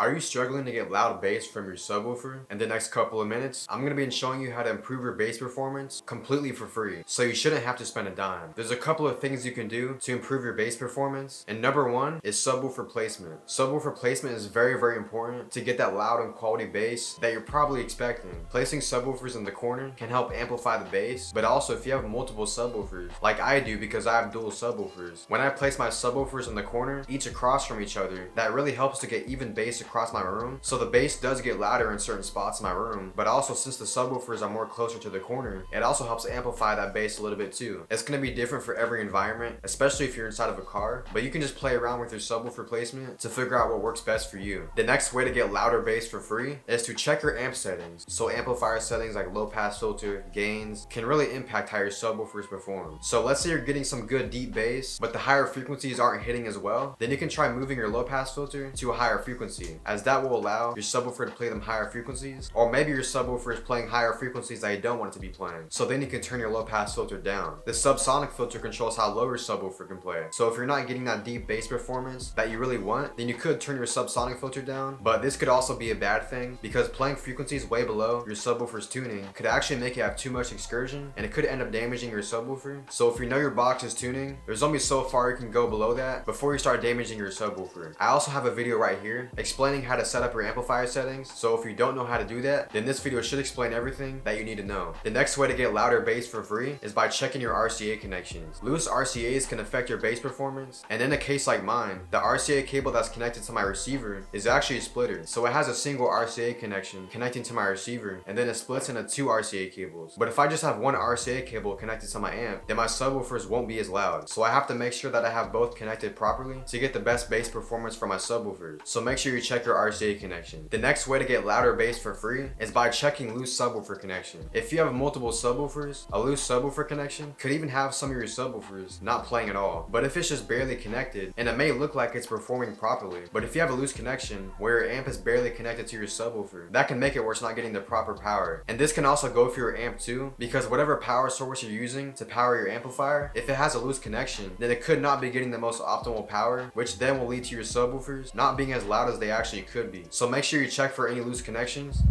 Are you struggling to get loud bass from your subwoofer? In the next couple of minutes, I'm going to be showing you how to improve your bass performance completely for free, so you shouldn't have to spend a dime. There's a couple of things you can do to improve your bass performance, and number one is subwoofer placement. Subwoofer placement is very important to get that loud and quality bass that you're probably expecting. Placing subwoofers in the corner can help amplify the bass, but also if you have multiple subwoofers, like I do because I have dual subwoofers, when I place my subwoofers in the corner, each across from each other, that really helps to get even bass across my room. So the bass does get louder in certain spots in my room, but also since the subwoofers are more closer to the corner, it also helps amplify that bass a little bit too. It's going to be different for every environment, especially if you're inside of a car, but you can just play around with your subwoofer placement to figure out what works best for you. The next way to get louder bass for free is to check your amp settings. So amplifier settings like low pass filter, gains, can really impact how your subwoofers perform. So let's say you're getting some good deep bass, but the higher frequencies aren't hitting as well, then you can try moving your low pass filter to a higher frequency, as that will allow your subwoofer to play them higher frequencies. Or maybe your subwoofer is playing higher frequencies that you don't want it to be playing, so then you can turn your low pass filter down. The subsonic filter controls how low your subwoofer can play. So if you're not getting that deep bass performance that you really want, then you could turn your subsonic filter down, but this could also be a bad thing because playing frequencies way below your subwoofer's tuning could actually make it have too much excursion, and it could end up damaging your subwoofer. So if you know your box's tuning, there's only so far you can go below that before you start damaging your subwoofer. I also have a video right here explaining how to set up your amplifier settings, so if you don't know how to do that, then this video should explain everything that you need to know. The next way to get louder bass for free is by checking your RCA connections. Loose RCAs can affect your bass performance, and in a case like mine, the RCA cable that's connected to my receiver is actually a splitter. So it has a single RCA connection connecting to my receiver, and then it splits into two RCA cables. But if I just have one RCA cable connected to my amp, then my subwoofers won't be as loud. So I have to make sure that I have both connected properly to get the best bass performance for my subwoofers. So make sure you check your RCA connection. The next way to get louder bass for free is by checking loose subwoofer connection. If you have multiple subwoofers, a loose subwoofer connection could even have some of your subwoofers not playing at all. But if it's just barely connected, and it may look like it's performing properly, but if you have a loose connection where your amp is barely connected to your subwoofer, that can make it where it's not getting the proper power. And this can also go for your amp too, because whatever power source you're using to power your amplifier, if it has a loose connection, then it could not be getting the most optimal power, which then will lead to your subwoofers not being as loud as they actually could be. So make sure you check for any loose connections.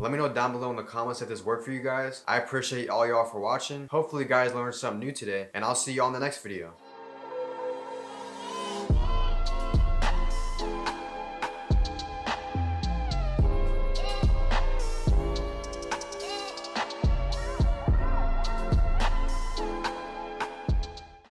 Let me know down below in the comments if this worked for you guys. I appreciate all y'all for watching. Hopefully you guys learned something new today, and I'll see you on the next video.